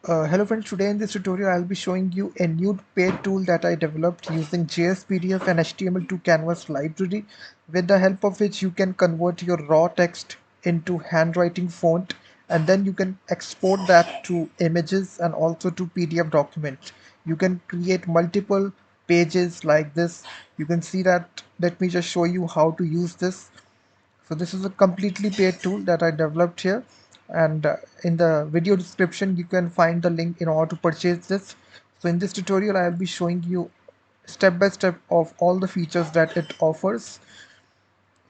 Hello friends, today in this tutorial I'll be showing you a new paid tool that I developed using jsPDF and Html2Canvas library, with the help of which you can convert your raw text into handwriting font, and then you can export that to images and also to PDF documents. You can create multiple pages like this. You can see that. Let me just show you how to use this. So this is a completely paid tool that I developed here, and in the video description you can find the link in order to purchase this. So in this tutorial I'll be showing you step by step of all the features that it offers.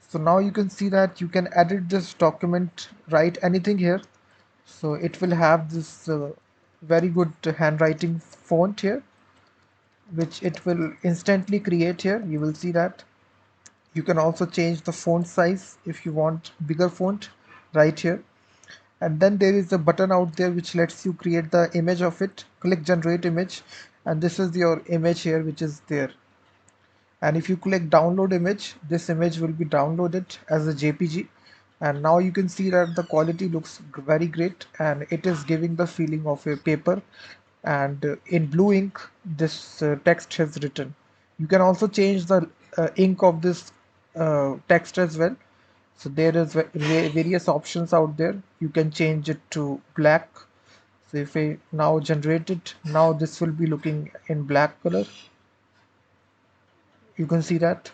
So now you can see that you can edit this document, write anything here. So it will have this very good handwriting font here, which it will instantly create here. You will see that. You can also change the font size if you want bigger font right here. And then there is a button out there which lets you create the image of it. Click generate image, and this is your image here which is there. And if you click download image, this image will be downloaded as a JPG. And now you can see that the quality looks very great, and it is giving the feeling of a paper. And in blue ink this text has written. You can also change the ink of this text as well. So there is various options out there. You can change it to black. So if I now generate it, now this will be looking in black color. You can see that.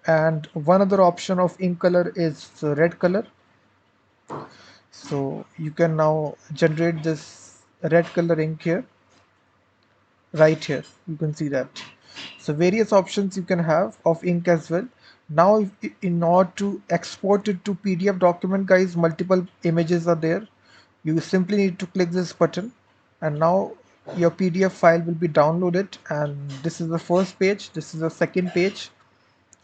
And one other option of ink color is red color. So you can now generate this red color ink here, right here. You can see that. So various options you can have of ink as well. Now in order to export it to PDF document, guys, multiple images are there. You simply need to click this button, and now your PDF file will be downloaded. And this is the first page, this is the second page,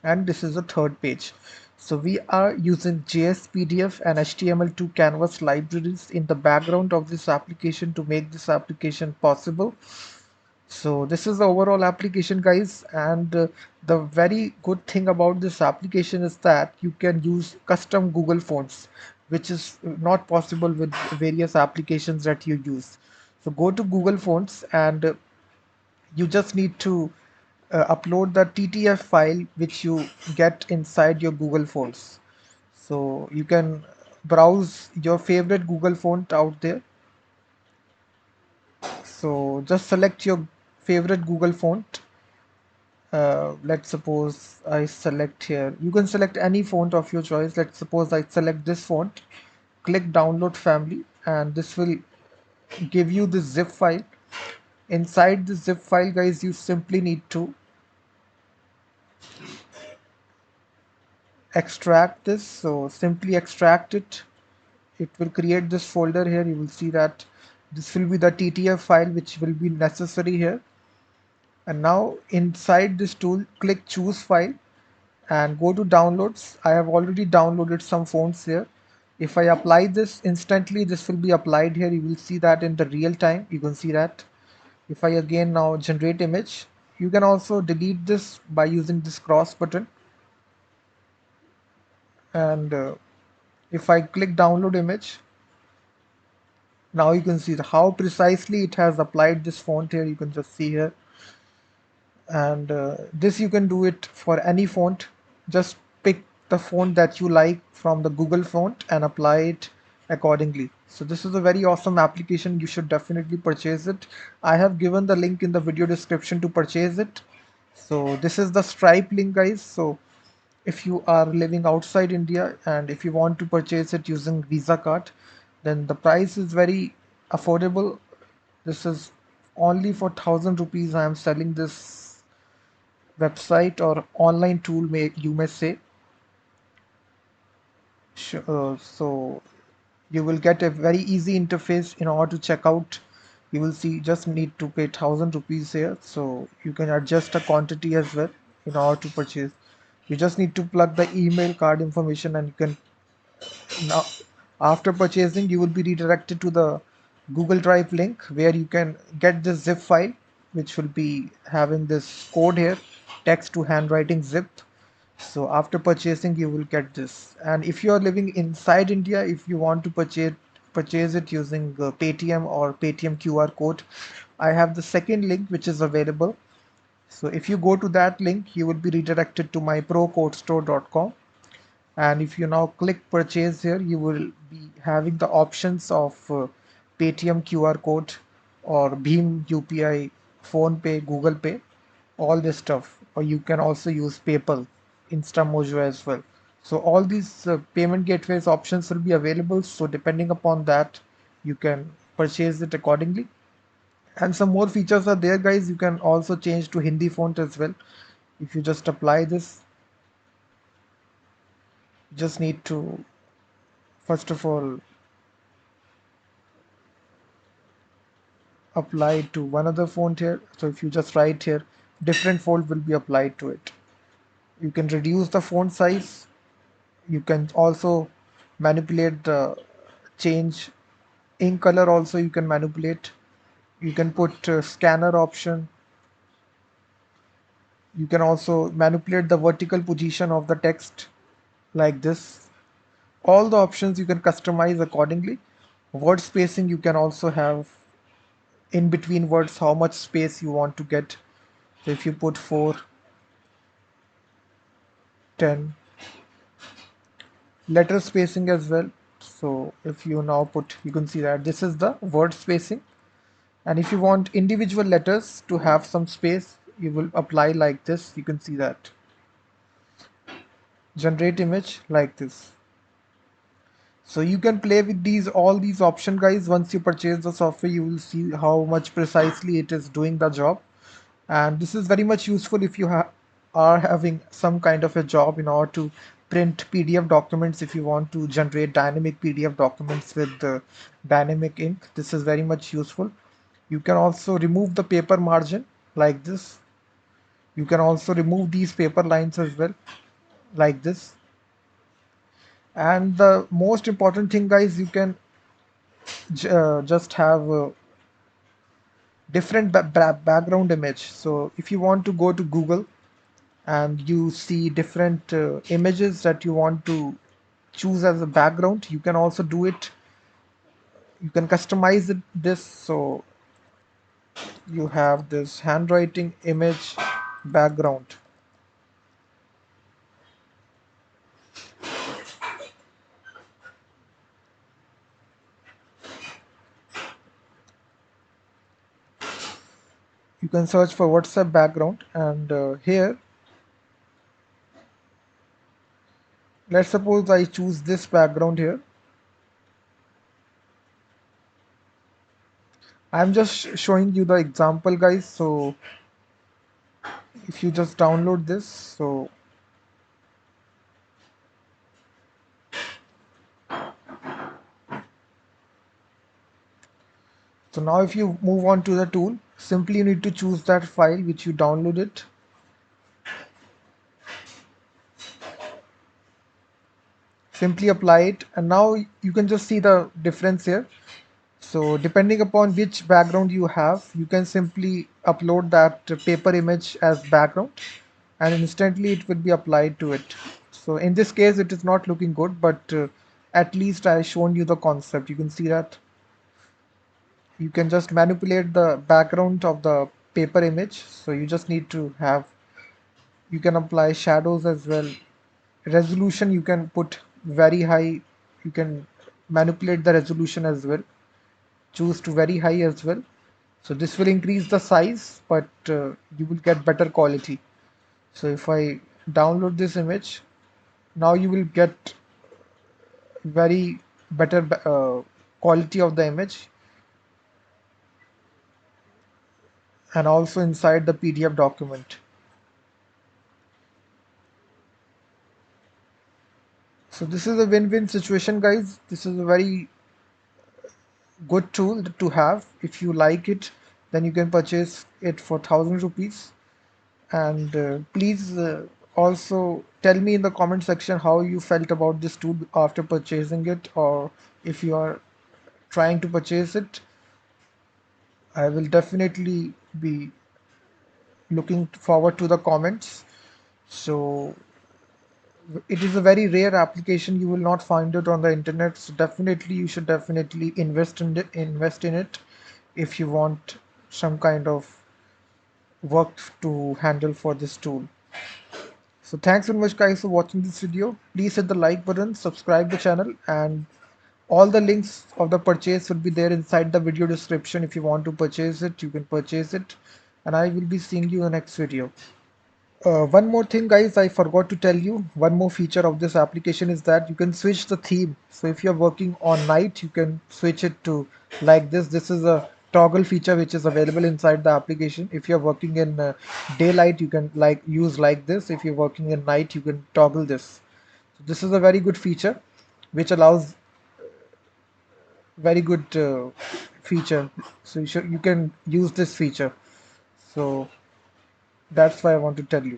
and this is the third page. So we are using JSPDF and HTML2 Canvas libraries in the background of this application to make this application possible. So this is the overall application, guys, and the very good thing about this application is that you can use custom Google fonts, which is not possible with various applications that you use. So go to Google Fonts, and you just need to upload the TTF file which you get inside your Google Fonts. So you can browse your favorite Google font out there. So just select your favorite Google font. Let's suppose I select here. You can select any font of your choice. Let's suppose I select this font. Click download family, and this will give you the zip file. Inside the zip file, guys, you simply need to extract this. So simply extract it. It will create this folder here. You will see that this will be the TTF file which will be necessary here. And now inside this tool, click choose file and go to downloads. I have already downloaded some fonts here. If I apply this instantly, this will be applied here. You will see that in the real time. You can see that. If I again now generate image, you can also delete this by using this cross button. And if I click download image, now you can see how precisely it has applied this font here. You can just see here. And this you can do it for any font. Just pick the font that you like from the Google font and apply it accordingly. So this is a very awesome application. You should definitely purchase it. I have given the link in the video description to purchase it. So this is the Stripe link, guys. So if you are living outside India and if you want to purchase it using Visa card, then the price is very affordable. This is only for 1,000 rupees. I am selling this website or online tool, may you may say. So you will get a very easy interface in order to check out. You will see just need to pay 1,000 rupees here. So you can adjust a quantity as well in order to purchase. You just need to plug the email card information, and you can now, after purchasing, you will be redirected to the Google Drive link where you can get this zip file, which will be having this code here, text to handwriting zip. So after purchasing, you will get this. And if you are living inside India, if you want to purchase it using Paytm or Paytm QR code, I have the second link which is available. So if you go to that link, you will be redirected to my procodestore.com. And if you now click purchase here, you will be having the options of Paytm QR code or Bheem UPI, Phone Pay, Google Pay, all this stuff. Or you can also use PayPal, InstaMojo as well. So all these payment gateways options will be available. So depending upon that, you can purchase it accordingly. And some more features are there, guys. You can also change to Hindi font as well. If you just apply this, you just need to first of all apply to one other font here. So if you just write here, different font will be applied to it. You can reduce the font size. You can also manipulate the change ink color also you can manipulate. You can put scanner option. You can also manipulate the vertical position of the text like this. All the options you can customize accordingly. Word spacing you can also have in between words how much space you want to get. So if you put 4, 10, letter spacing as well. So if you now put, you can see that this is the word spacing. And if you want individual letters to have some space, you will apply like this. You can see that. Generate image like this. So you can play with all these options, guys. Once you purchase the software, you will see how much precisely it is doing the job. And this is very much useful if you are having some kind of a job in order to print PDF documents. If you want to generate dynamic PDF documents with the dynamic ink, this is very much useful. You can also remove the paper margin like this. You can also remove these paper lines as well like this. And the most important thing, guys, you can just have a different background image. So if you want to go to Google and you see different images that you want to choose as a background, you can also do it. You can customize this. So you have this handwriting image background. You can search for WhatsApp background, and here, let's suppose I choose this background here. I'm just showing you the example, guys. So if you just download this, so now if you move on to the tool, simply you need to choose that file which you downloaded. Simply apply it, and now you can just see the difference here. So depending upon which background you have, you can simply upload that paper image as background, and instantly it will be applied to it. So in this case, it is not looking good, but at least I shown you the concept. You can see that you can just manipulate the background of the paper image. So you just need to have, you can apply shadows as well. Resolution you can put very high. You can manipulate the resolution as well. Choose to very high as well. So this will increase the size, but you will get better quality. So if I download this image, now you will get very better quality of the image, and also inside the PDF document. So this is a win-win situation, guys. This is a very good tool to have. If you like it, then you can purchase it for 1,000 rupees. And please also tell me in the comment section how you felt about this tool after purchasing it, or if you are trying to purchase it. I will definitely be looking forward to the comments. So It is a very rare application. You will not find it on the internet. So definitely, you should definitely invest in it. Invest in it if you want some kind of work to handle for this tool. So thanks very much guys for watching this video. Please hit the like button, subscribe the channel, and all the links of the purchase will be there inside the video description. If you want to purchase it, you can purchase it, and I will be seeing you in the next video. One more thing guys, I forgot to tell you. One more feature of this application is that you can switch the theme. So if you're working on night, you can switch it to like this. This is a toggle feature which is available inside the application. If you're working in daylight, you can like use like this. If you're working in night, you can toggle this. So this is a very good feature which allows very good feature. So you can use this feature. So that's why I want to tell you.